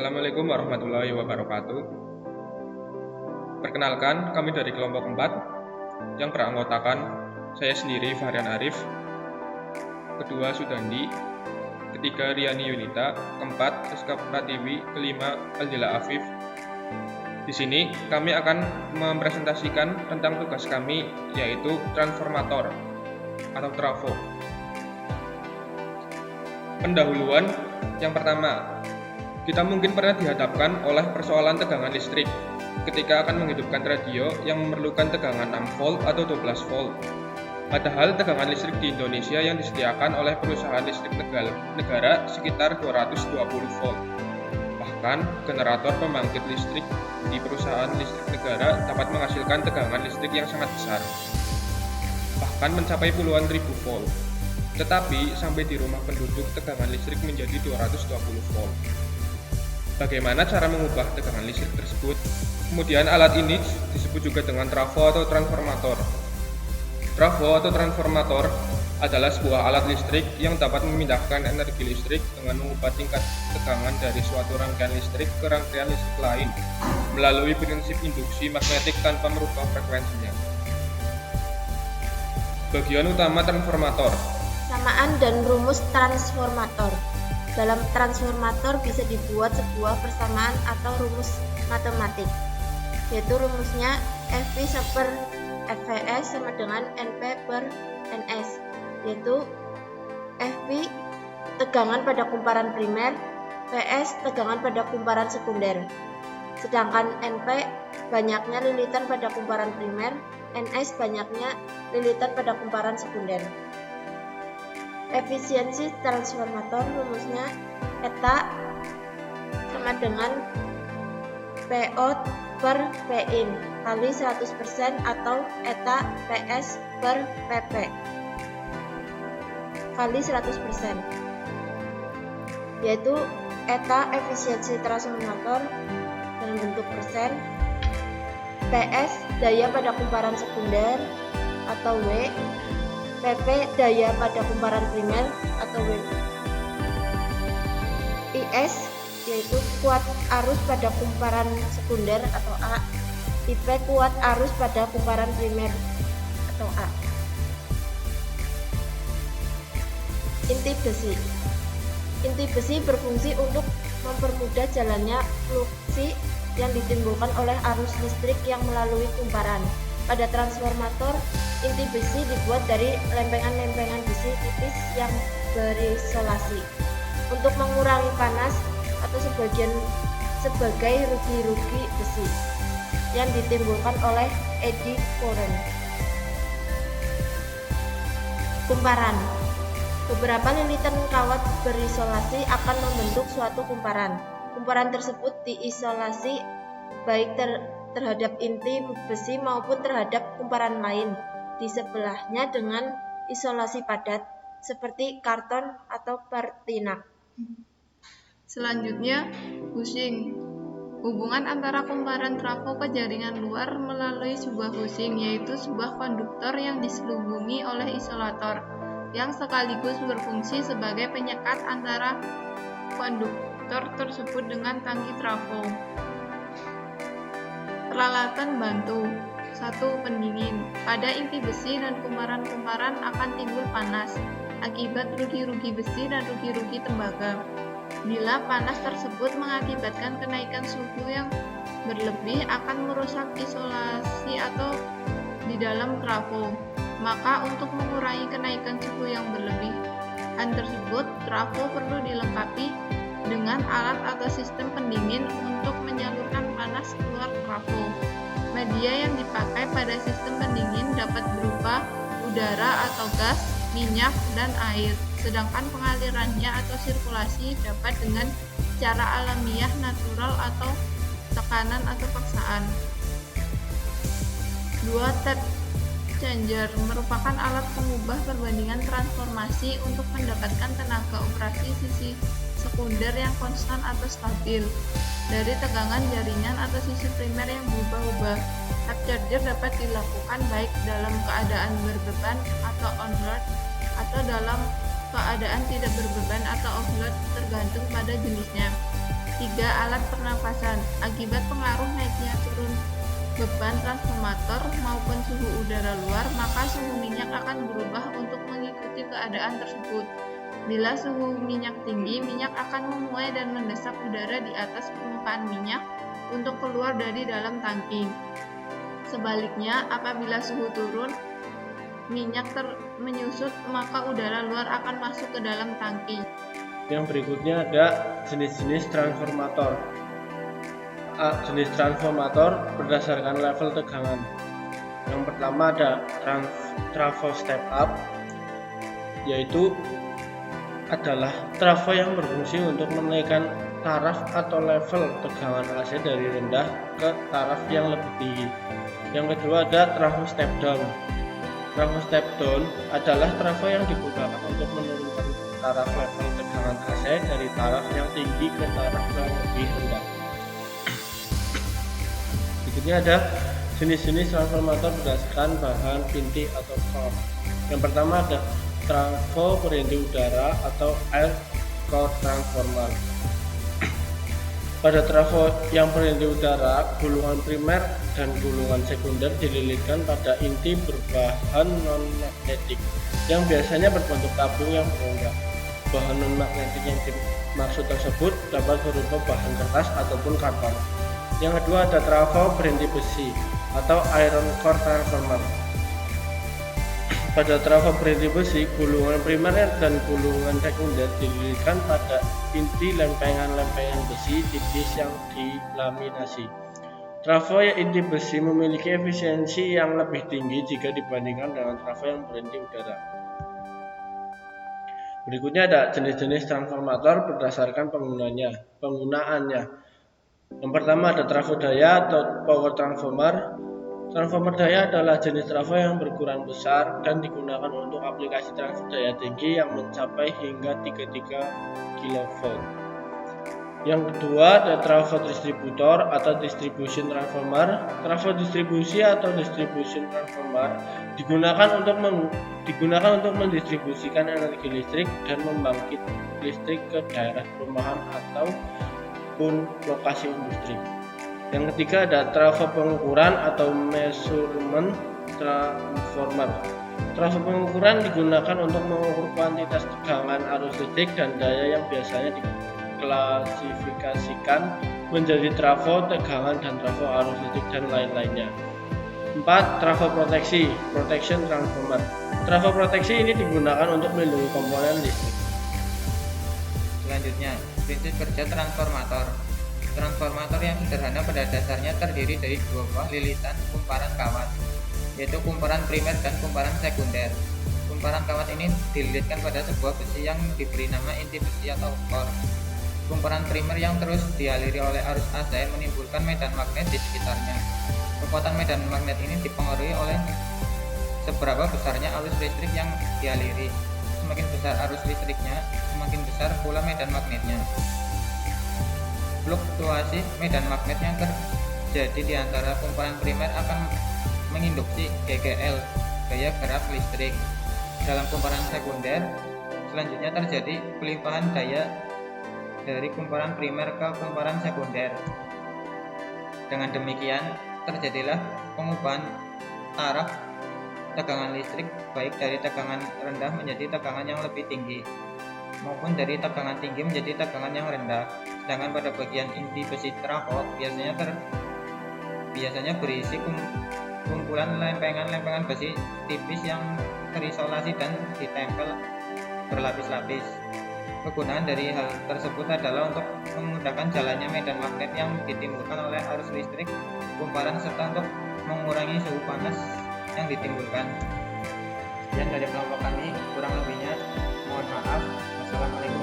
Assalamualaikum warahmatullahi wabarakatuh. Perkenalkan, kami dari kelompok 4 yang beranggotakan saya sendiri Fahrian Arif, kedua Sudandi, ketiga Riani Yunita, keempat Siska Pratiwi, kelima Aldila Afif. Di sini kami akan mempresentasikan tentang tugas kami, yaitu transformator atau trafo. Pendahuluan yang pertama, kita mungkin pernah dihadapkan oleh persoalan tegangan listrik ketika akan menghidupkan radio yang memerlukan tegangan 6 volt atau 12 volt. Padahal tegangan listrik di Indonesia yang disediakan oleh perusahaan listrik negara sekitar 220 volt. Bahkan generator pembangkit listrik di perusahaan listrik negara dapat menghasilkan tegangan listrik yang sangat besar, bahkan mencapai puluhan ribu volt. Tetapi sampai di rumah penduduk tegangan listrik menjadi 220 volt. Bagaimana cara mengubah tegangan listrik tersebut? Kemudian alat ini disebut juga dengan trafo atau transformator. Trafo atau transformator adalah sebuah alat listrik yang dapat memindahkan energi listrik dengan mengubah tingkat tegangan dari suatu rangkaian listrik ke rangkaian listrik lain melalui prinsip induksi magnetik tanpa merubah frekuensinya. Bagian utama transformator. Samaan dan rumus transformator. Dalam transformator bisa dibuat sebuah persamaan atau rumus matematik, yaitu rumusnya FV per FVS sama dengan NP per NS, yaitu FV tegangan pada kumparan primer, VS tegangan pada kumparan sekunder. Sedangkan NP banyaknya lilitan pada kumparan primer, NS banyaknya lilitan pada kumparan sekunder. Efisiensi transformator rumusnya eta sama dengan PO per Pin kali 100% atau eta PS per PP kali 100%, yaitu eta efisiensi transformator dalam bentuk persen, PS daya pada kumparan sekunder atau W, PP daya pada kumparan primer atau W. IS yaitu kuat arus pada kumparan sekunder atau A. IP kuat arus pada kumparan primer atau A. Inti besi. Inti besi berfungsi untuk mempermudah jalannya fluksi yang ditimbulkan oleh arus listrik yang melalui kumparan. Pada transformator, inti besi dibuat dari lempengan-lempengan besi tipis yang berisolasi untuk mengurangi panas atau sebagai rugi-rugi besi yang ditimbulkan oleh eddy current. Kumparan. Beberapa lilitan kawat berisolasi akan membentuk suatu kumparan. Kumparan tersebut diisolasi baik terhadap inti besi maupun terhadap kumparan lain di sebelahnya dengan isolasi padat seperti karton atau pertinak. Selanjutnya, bushing. Hubungan antara kumparan trafo ke jaringan luar melalui sebuah bushing, yaitu sebuah konduktor yang diselubungi oleh isolator yang sekaligus berfungsi sebagai penyekat antara konduktor tersebut dengan tangki trafo. Peralatan bantu. 1. Pendingin. Pada inti besi dan kumparan-kumparan akan timbul panas akibat rugi-rugi besi dan rugi-rugi tembaga. Bila panas tersebut mengakibatkan kenaikan suhu yang berlebih akan merusak isolasi atau di dalam trafo. Maka untuk mengurangi kenaikan suhu yang berlebihan tersebut, trafo perlu dilengkapi dengan alat atau sistem pendingin untuk menyalurkan panas keluar trafo. Media yang dipakai pada sistem pendingin dapat berupa udara atau gas, minyak, dan air. Sedangkan pengalirannya atau sirkulasi dapat dengan cara alamiah, natural, atau tekanan atau paksaan. 2. Tap changer merupakan alat pengubah perbandingan transformasi untuk mendapatkan tenaga operasi sisi sekunder yang konstan atau stabil dari tegangan jaringan atau sisi primer yang berubah-ubah. Tap changer dapat dilakukan baik dalam keadaan berbeban atau on-load atau dalam keadaan tidak berbeban atau off-load tergantung pada jenisnya. 3. Alat pernafasan. Akibat pengaruh naiknya turun beban transformator maupun suhu udara luar, maka suhu minyak akan berubah untuk mengikuti keadaan tersebut. Bila suhu minyak tinggi, minyak akan memuai dan mendesak udara di atas permukaan minyak untuk keluar dari dalam tangki. Sebaliknya, apabila suhu turun, minyak menyusut, maka udara luar akan masuk ke dalam tangki. Yang berikutnya ada jenis-jenis transformator. Jenis transformator berdasarkan level tegangan. Yang pertama ada trafo step up, yaitu adalah trafo yang berfungsi untuk menaikkan taraf atau level tegangan AC dari rendah ke taraf yang lebih tinggi. Yang kedua ada trafo step down. Trafo step down adalah trafo yang digunakan untuk menurunkan taraf level tegangan AC dari taraf yang tinggi ke taraf yang lebih rendah. Berikutnya ada jenis-jenis transformator berdasarkan bahan inti atau core. Yang pertama ada trafo perinti udara atau air core transformer. Pada trafo yang perinti udara, gulungan primer dan gulungan sekunder dililitkan pada inti berbahan non-magnetik yang biasanya berbentuk tabung yang berongga. Bahan non-magnetik yang dimaksud tersebut dapat berupa bahan kertas ataupun karton. Yang kedua ada trafo perinti besi atau iron core transformer. Pada trafo perinti besi, gulungan primer dan gulungan sekunder dililitkan pada inti lempengan-lempengan besi tipis yang dilaminasi. Trafo inti besi memiliki efisiensi yang lebih tinggi jika dibandingkan dengan trafo yang perinti udara. Berikutnya ada jenis-jenis transformator berdasarkan penggunaannya. Yang pertama ada trafo daya atau power transformer. Transformer daya adalah jenis trafo yang berukuran besar dan digunakan untuk aplikasi transfer daya tinggi yang mencapai hingga 33 kV. Yang kedua ada trafo distributor atau distribution transformer. Trafo distribusi atau distribution transformer digunakan untuk mendistribusikan energi listrik dan membangkit listrik ke daerah perumahan ataupun lokasi industri. Yang ketiga ada trafo pengukuran atau measurement transformer. Trafo pengukuran digunakan untuk mengukur kuantitas tegangan arus listrik dan daya yang biasanya diklasifikasikan menjadi trafo tegangan dan trafo arus listrik dan lain-lainnya. 4. Trafo proteksi, protection transformer. Trafo proteksi ini digunakan untuk melindungi komponen listrik. Selanjutnya, prinsip kerja transformator. Transformator yang sederhana pada dasarnya terdiri dari dua buah lilitan kumparan kawat, yaitu kumparan primer dan kumparan sekunder. Kumparan kawat ini dililitkan pada sebuah besi yang diberi nama inti besi atau core. Kumparan primer yang terus dialiri oleh arus AC menimbulkan medan magnet di sekitarnya. Kekuatan medan magnet ini dipengaruhi oleh seberapa besarnya arus listrik yang dialiri. Semakin besar arus listriknya, semakin besar pula medan magnetnya. Fluktuasi medan magnet yang terjadi di antara kumparan primer akan menginduksi GGL, gaya gerak listrik. Dalam kumparan sekunder, selanjutnya terjadi pelimpahan daya dari kumparan primer ke kumparan sekunder. Dengan demikian, terjadilah pengubahan taraf tegangan listrik baik dari tegangan rendah menjadi tegangan yang lebih tinggi maupun dari tegangan tinggi menjadi tegangan yang rendah. Sedangkan pada bagian inti besi trafo biasanya berisi kumpulan lempengan-lempengan besi tipis yang terisolasi dan ditempel berlapis-lapis. Kegunaan dari hal tersebut adalah untuk memudahkan jalannya medan magnet yang ditimbulkan oleh arus listrik kumparan serta untuk mengurangi suhu panas yang ditimbulkan. Sekian dari kelompok kami, kurang lebihnya mohon maaf. Wassalamualaikum.